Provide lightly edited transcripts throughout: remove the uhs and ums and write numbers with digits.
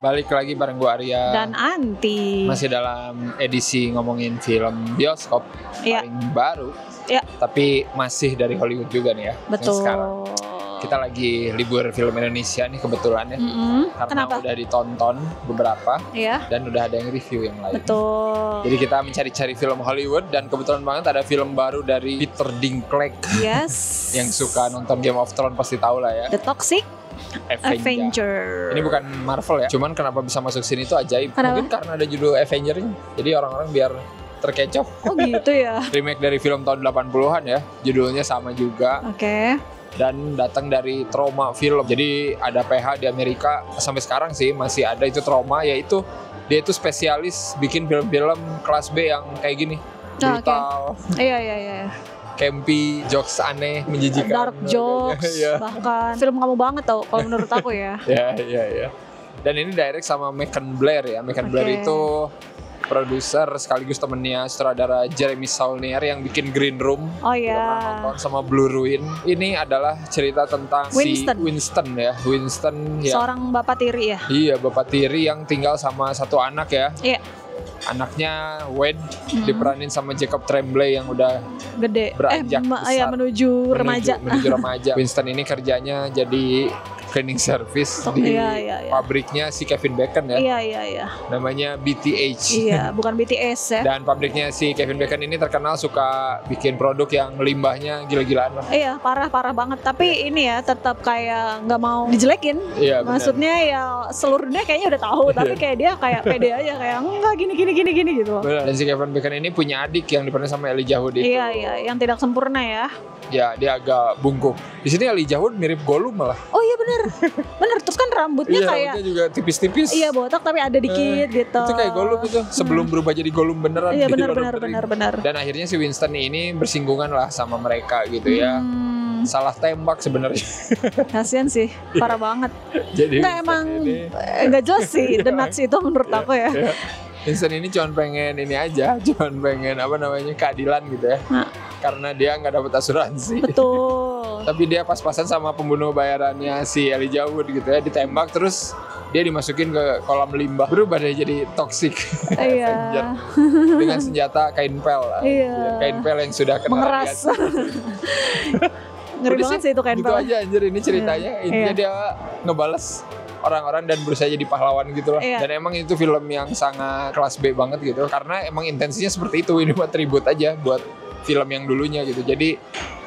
Balik lagi bareng gue Arya dan Anti. Masih dalam edisi ngomongin film bioskop paling baru. Tapi masih dari Hollywood juga nih ya. Betul. Sekarang kita lagi libur film Indonesia nih kebetulan ya. Karena Kenapa? udah ditonton beberapa dan udah ada yang review yang lain. Betul. Jadi kita mencari-cari film Hollywood dan kebetulan banget ada film baru dari Peter Dinklage. Yes. Yang suka nonton Game of Thrones pasti tahu lah ya. The Toxic Avenger. Ini bukan Marvel ya. Cuman kenapa bisa masuk sini itu ajaib. Kenapa? Mungkin karena ada judul Avenger-nya. Jadi orang-orang biar terkecoh. Oh gitu ya. Remake dari film tahun 80-an ya. Judulnya sama juga. Oke. Dan datang dari Trauma Film. Jadi ada PH di Amerika sampai sekarang sih masih ada itu Trauma, yaitu dia itu spesialis bikin film-film kelas B yang kayak gini. Brutal. Iya. Campy, jokes aneh, menjijikan. Dark jokes, bahkan film kamu banget tau kalau menurut aku ya. Iya. Dan ini direct sama Macon Blair ya. Macon Blair itu produser sekaligus temennya sutradara Jeremy Saulnier yang bikin Green Room. Oh iya. Nonton sama Blue Ruin. Ini adalah cerita tentang Winston ya. Winston ya. Seorang bapak tiri ya. Iya, bapak tiri yang tinggal sama satu anak ya. Iya. Anaknya Wade diperanin sama Jacob Tremblay yang udah gede, beranjak besar, menuju remaja. Menuju remaja. Winston ini kerjanya jadi cleaning service di pabriknya si Kevin Bacon ya. Iya. Namanya BTH. Iya, bukan BTS ya. Dan pabriknya si Kevin Bacon ini terkenal suka bikin produk yang limbahnya gila-gilaan lah. Iya, parah banget. Tapi ini ya tetap kayak nggak mau dijelekin. Iya, maksudnya ya seluruh dunia kayaknya udah tahu, tapi kayak dia kayak pede aja kayak enggak gini gitu loh. Dan si Kevin Bacon ini punya adik yang diperanin sama Elijah Wood itu. Iya, yang tidak sempurna ya. Ya, dia agak bungkuk. Di sini Elijah Wood mirip Gollum malah. Oh iya bener. Terus kan rambutnya kayak rambutnya juga tipis-tipis. Iya, botak tapi ada dikit gitu. Itu kayak Gollum itu sebelum berubah jadi Gollum beneran. Iya benar. Dan akhirnya si Winston ini bersinggungan lah sama mereka gitu ya. Salah tembak sebenarnya. Kasian sih, parah banget. Jadi nggak emang nggak jelas sih The Nuts itu menurut aku ya. Winston ini cuma pengen keadilan gitu ya. Karena dia nggak dapat asuransi. Betul. Tapi dia pas-pasan sama pembunuh bayarannya si Elijah Wood gitu ya, ditembak terus dia dimasukin ke kolam limbah, berubah deh jadi toxic Avenger dengan senjata kain pel. Kain pel yang sudah kena mengeras. Ngeri banget sih itu kain pel. Gitu aja anjir ini ceritanya. Intinya dia ngebales orang-orang dan berusaha jadi pahlawan gitu lah. Dan emang itu film yang sangat kelas B banget gitu. Karena emang intensinya seperti itu. Ini buat tribute aja buat film yang dulunya gitu. Jadi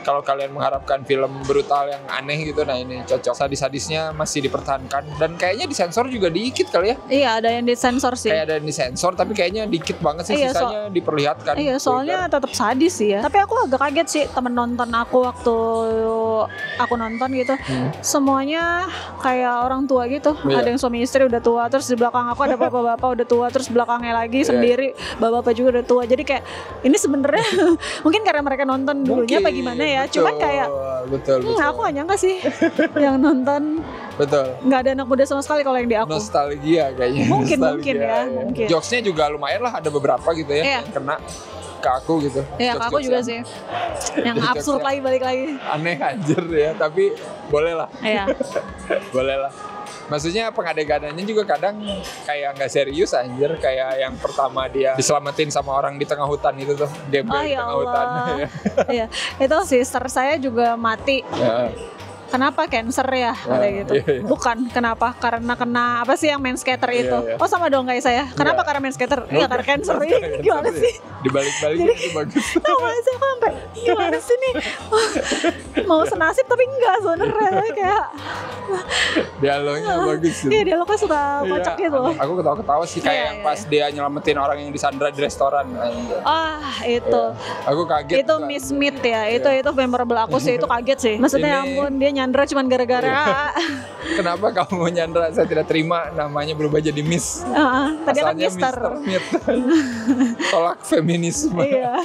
kalau kalian mengharapkan film brutal yang aneh gitu, nah ini cocok. Sadis-sadisnya masih dipertahankan dan kayaknya disensor juga dikit kali ya. Iya, ada yang disensor sih. Kayak ada yang disensor tapi kayaknya dikit banget sih, sisanya diperlihatkan. Iya, soalnya tetap sadis sih ya. Tapi aku agak kaget sih temen nonton aku waktu aku nonton gitu. Semuanya kayak orang tua gitu. Ada yang suami istri udah tua, terus di belakang aku ada bapak-bapak udah tua, terus belakangnya lagi sendiri bapak-bapak juga udah tua. Jadi kayak ini sebenarnya mungkin karena mereka nonton dulunya apa gimana ya. Cuman kayak betul. Aku gak nyangka sih yang nonton. Betul. Gak ada anak muda sama sekali kalau yang di aku. Nostalgia kayaknya. Mungkin ya. Mungkin. Jokesnya juga lumayan lah, ada beberapa gitu ya yang kena ke aku gitu. Iya, ke aku juga sih. Yang absurd lagi balik lagi. Aneh anjir ya, tapi boleh lah. Iya. Boleh lah. Maksudnya pengadeganannya juga kadang kayak nggak serius anjir, kayak yang pertama dia diselamatin sama orang di tengah hutan itu tuh, dia di tengah hutan. Iya, itu sister saya juga mati. Kenapa cancer ya? Gitu. Iya. Bukan, kenapa? Karena kena apa sih yang main skater itu? Iya. Oh sama dong kayak saya. Kenapa karena main skater? Iya karena cancer. Ini gimana sih? Dibalik-balik itu bagus. Tahu gak sih aku sampai gimana sih nih? Mau senasib tapi enggak sebenarnya kayak dialognya bagus gitu. Iya, dialognya suka kocak gitu. Aku ketawa-ketawa sih kayak pas dia nyelamatin orang yang disandra di restoran. Itu. Aku kaget. Itu Miss Smith ya. Itu memorable aku sih, itu kaget sih. Maksudnya ampun dia nyandra cuma gara-gara. Kenapa kamu nyandra? Saya tidak terima, namanya berubah jadi Miss. Tadi kan Mister. Tolak feminisme. Iya.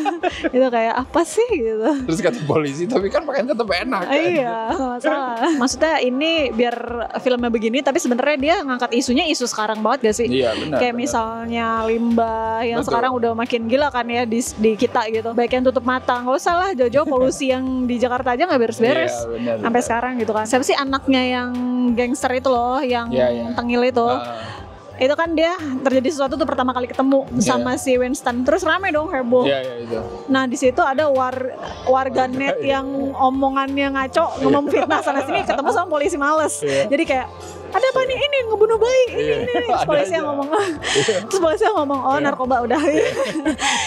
Itu kayak apa sih gitu. Terus kata polisi, tapi kan pakaian tetap enak kan? Iya, gak masalah. Maksudnya ini biar filmnya begini, tapi sebenarnya dia ngangkat isunya isu sekarang banget gak sih? Iya benar. Kayak misalnya limbah yang sekarang udah makin gila kan ya di kita gitu. Baik yang tutup mata, gak usah lah jauh-jauh polusi yang di Jakarta aja gak beres-beres. Iya, sampai sekarang gitu kan. Siapa sih anaknya yang gangster itu loh, yang tengil itu? itu kan dia terjadi sesuatu tuh pertama kali ketemu sama si Winston, terus rame dong, heboh. Itu. Nah di situ ada warganet yang omongannya ngaco, ngomong fitnah sana sini, ketemu sama polisi males. Jadi kayak ada apa nih, ini ngebunuh bayi, ini. Terus polisi yang ngomong, terus polisi yang ngomong, oh narkoba udah.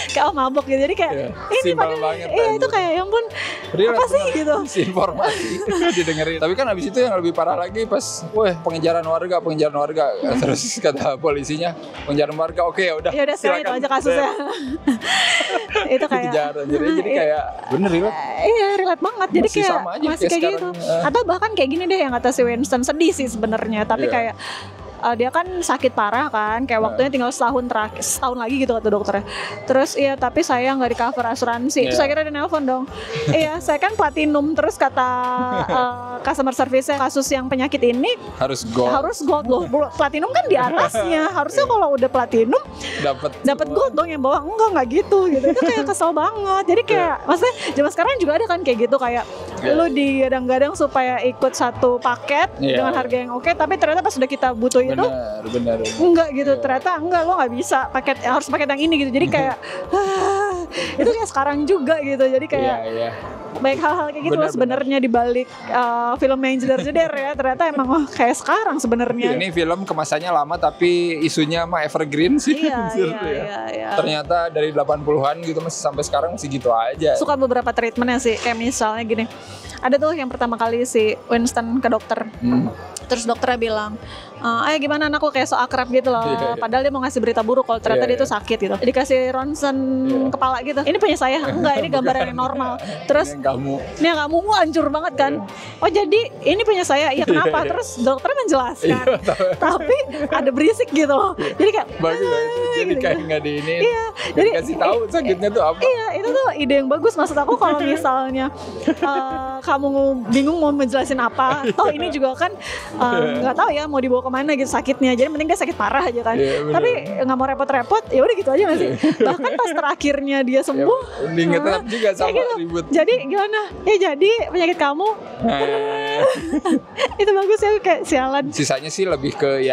Kayak mabok gitu, jadi kayak ini simpel banget. Itu kayak yang pun apa sih gitu. Informasi didengerin. Tapi kan abis itu yang lebih parah lagi pas, pengejaran warga. Terus kata polisinya, pengejaran warga, oke ya udah. Ya udah sekarang itu aja kasusnya. Itu kayak jadi kayak bener relate. Iya relate banget. Jadi masih kayak sama aja masih kayak gitu. Atau bahkan kayak gini deh yang kata si Winston, sedih sih sebenarnya, tapi kayak dia kan sakit parah kan, kayak waktunya tinggal setahun lagi gitu kata dokternya. Terus tapi saya nggak di cover asuransi. Terus akhirnya dia nelpon dong. Saya kan platinum, terus kata customer service-nya kasus yang penyakit ini harus gold loh. Platinum kan di atasnya. Harusnya kalau udah platinum dapat gold dong, yang bawah enggak gitu. Itu kayak kesel banget. Jadi kayak maksudnya zaman sekarang juga ada kan kayak gitu, kayak lu digadang-gadang supaya ikut satu paket dengan harga yang oke, tapi ternyata pas sudah kita butuh itu benar. Enggak gitu, ternyata enggak, lo nggak bisa harus paket yang ini gitu. Jadi kayak itu kayak sekarang juga gitu. Jadi kayak banyak hal-hal kayak gitu sebenarnya di balik film yang jeder-jeder ya. Ternyata emang kayak sekarang sebenarnya. Ini film kemasannya lama tapi isunya mah evergreen sih. Iya. Ternyata dari 80-an gitu masih sampai sekarang masih gitu aja. Suka beberapa treatmentnya sih, kayak misalnya gini. Ada tuh yang pertama kali si Winston ke dokter. Terus dokternya bilang, gimana anakku, kayak so akrab gitu loh. Padahal dia mau ngasih berita buruk kalau ternyata dia tuh sakit gitu. Dikasih ronsen kepala gitu. Ini punya saya? Enggak, ini gambaran yang normal. Terus ini yang kamu hancur banget kan. Oh jadi ini punya saya? Iya kenapa? Terus dokternya menjelaskan. Tapi ada berisik gitu loh. Jadi kayak bagus. Jadi kayak nggak di ini. Jadi kasih tahu sakitnya tuh apa. Iya, itu tuh ide yang bagus. Maksud aku kalau misalnya kamu bingung mau menjelasin apa, toh ini juga kan nggak tahu ya mau dibawa kemana gitu sakitnya, jadi mending dia sakit parah aja kan. Tapi nggak mau repot-repot, ya udah gitu aja nggak sih. Bahkan pas terakhirnya dia sembuh, tetap juga sama gitu. ribut. Jadi gimana? Jadi penyakit kamu itu bagus ya, kayak sialan. Sisanya sih lebih ke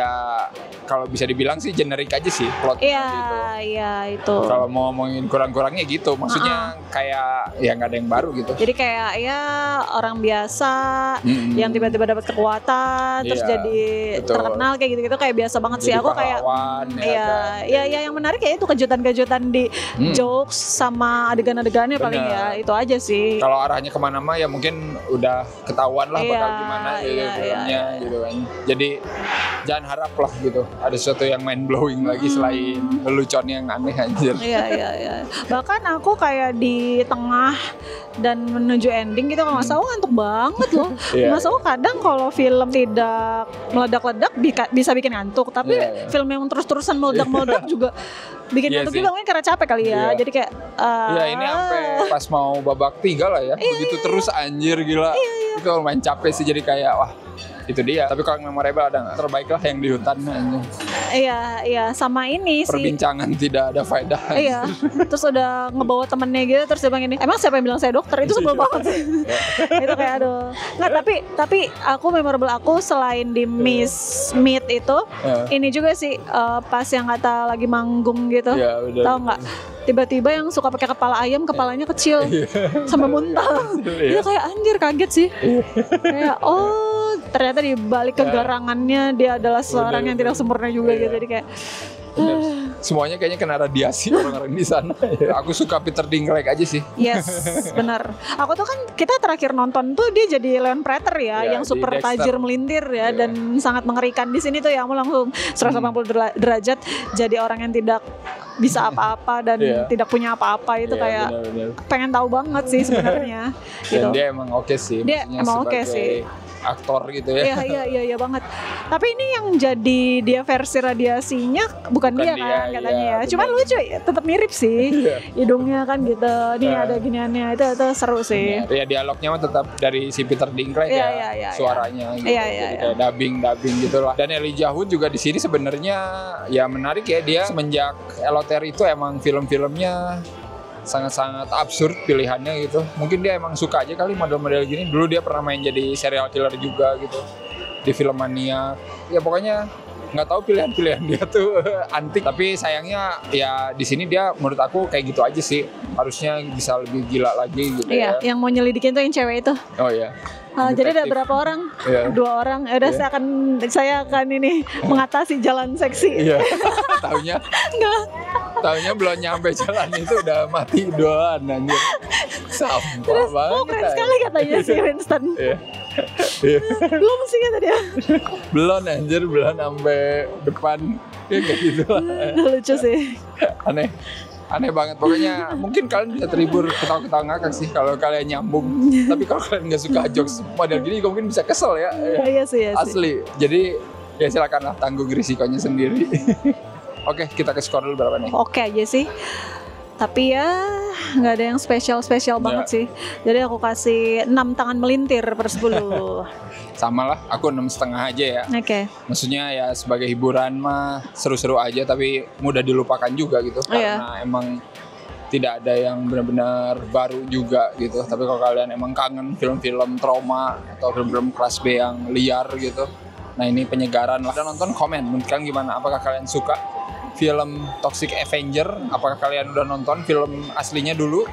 kalau bisa dibilang sih generik aja sih plotnya gitu. Iya itu. Kalau mau ngomongin kurang-kurangnya gitu, maksudnya kayak nggak ada yang baru gitu. Jadi kayak orang biasa yang tiba-tiba dapat kekuatan terus jadi terkenal kayak gitu-gitu, kayak biasa banget sih. Aku kayak yang menarik ya itu kejutan-kejutan di jokes sama adegan-adegannya paling itu aja sih. Kalau arahnya kemana mah ya mungkin udah ketahuan lah bakal gimana filmnya gitu kan. Jadi jangan harap lah gitu ada sesuatu yang mind blowing lagi selain lelucon yang aneh anjir. Iya. Bahkan aku kayak di tengah dan menuju ending gitu kalau nggak salah ngantuk banget loh. Mas aku kadang kalau film tidak meledak-ledak bisa bikin ngantuk, tapi film yang terus-terusan meledak-meledak juga bikin ngantuk juga, mungkin karena capek kali ya. Jadi kayak ini sampai pas mau babak 3 lah ya. Begitu terus anjir gila. Itu lumayan capek sih, jadi kayak wah itu dia. Tapi kalau memorable ada nggak? Terbaik lah yang di hutan aja. Iya sama ini sih. Perbincangan tidak ada faedah. Iya. Terus udah ngebawa temennya gitu, terus dia bilang ini, emang siapa yang bilang saya dokter? Itu sebel banget sih. Itu kayak aduh. Nggak, tapi aku memorable aku selain di Miss Meat itu, ini juga sih pas yang kata lagi manggung gitu. Tahu nggak? Tiba-tiba yang suka pakai kepala ayam, kepalanya kecil sampai muntah. Itu kayak anjir, kaget sih. Kayak ternyata di balik kegarangannya dia adalah seorang yang tidak sempurna juga gitu. Jadi kayak semuanya kayaknya kena radiasi orang-orang di sana. Aku suka Peter Dinklage aja sih. Yes, benar. Aku tuh kan kita terakhir nonton tuh dia jadi Leon Prater yang super tajir melintir dan sangat mengerikan. Di sini tuh ya kamu langsung 180 derajat jadi orang yang tidak bisa apa-apa dan tidak punya apa-apa. Itu kayak bener. Pengen tahu banget sih sebenarnya. Dan dia emang oke sih. Dia emang oke sih. Aktor gitu ya. Iya banget. Tapi ini yang jadi dia versi radiasinya bukan dia kan katanya ya. Cuman lucu, tetap mirip sih. Hidungnya kan gitu. Nih ada giniannya, itu seru sih. Ya dialognya mah tetap dari si Peter Dinklage suaranya gitu. Jadi kayak dubbing gitu lah. Dan Elijah Wood juga di sini sebenarnya ya menarik ya, dia semenjak Eloter itu emang film-filmnya sangat-sangat absurd pilihannya gitu. Mungkin dia emang suka aja kali model-model gini. Dulu dia pernah main jadi serial killer juga gitu di film Mania. Ya pokoknya nggak tahu pilihan-pilihan dia tuh antik. Tapi sayangnya ya di sini dia menurut aku kayak gitu aja sih. Harusnya bisa lebih gila lagi gitu. Iya, ya. yang mau nyelidikin tuh yang cewek itu. Oh iya. Jadi ada berapa orang? Iya. 2 orang. Udah saya akan ini mengatasi jalan seksi. Iya. Taunya belum nyampe jalan itu udah mati duluan anjir. Sampah Terus, banget. keren sekali katanya si Winston. Iya. Belum sih kata dia. Belum anjir, belum sampai depan. Ya kayak gitu lah. Lucu sih. Aneh banget. Pokoknya mungkin kalian bisa terhibur ketawa-ketawa ngakak sih kalau kalian nyambung. Tapi kalau kalian nggak suka jokes model gini juga mungkin bisa kesel ya. Iya sih. Asli. Jadi ya silakanlah tanggung risikonya sendiri. Oke, kita ke skor dulu berapa nih? Oke aja sih. Tapi ya nggak ada yang spesial banget sih. Jadi aku kasih 6 tangan melintir per 10. Sama lah, aku 6,5 aja ya. Oke. Maksudnya ya sebagai hiburan mah seru-seru aja tapi mudah dilupakan juga gitu. Karena emang tidak ada yang benar-benar baru juga gitu. Tapi kalau kalian emang kangen film-film trauma atau film-film kelas B yang liar gitu, nah ini penyegaran lah. Dan nonton, komen menurut kalian gimana? Apakah kalian suka film Toxic Avenger? Apakah kalian udah nonton film aslinya dulu?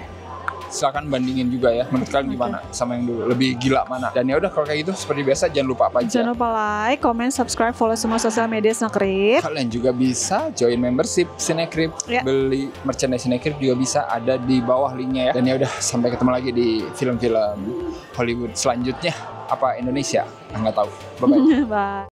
Silakan bandingin juga ya. Menurut kalian gimana sama yang dulu? Lebih gila mana? Dan ya udah kalau kayak gitu seperti biasa jangan lupa apa aja? Jangan lupa like, comment, subscribe, follow semua sosial media Snakrip. Kalian juga bisa join membership Snakrip, beli merchandise Snakrip juga bisa, ada di bawah linknya ya. Dan ya udah, sampai ketemu lagi di film-film Hollywood selanjutnya. Apa Indonesia? Nggak tahu. Bye bye. Bye.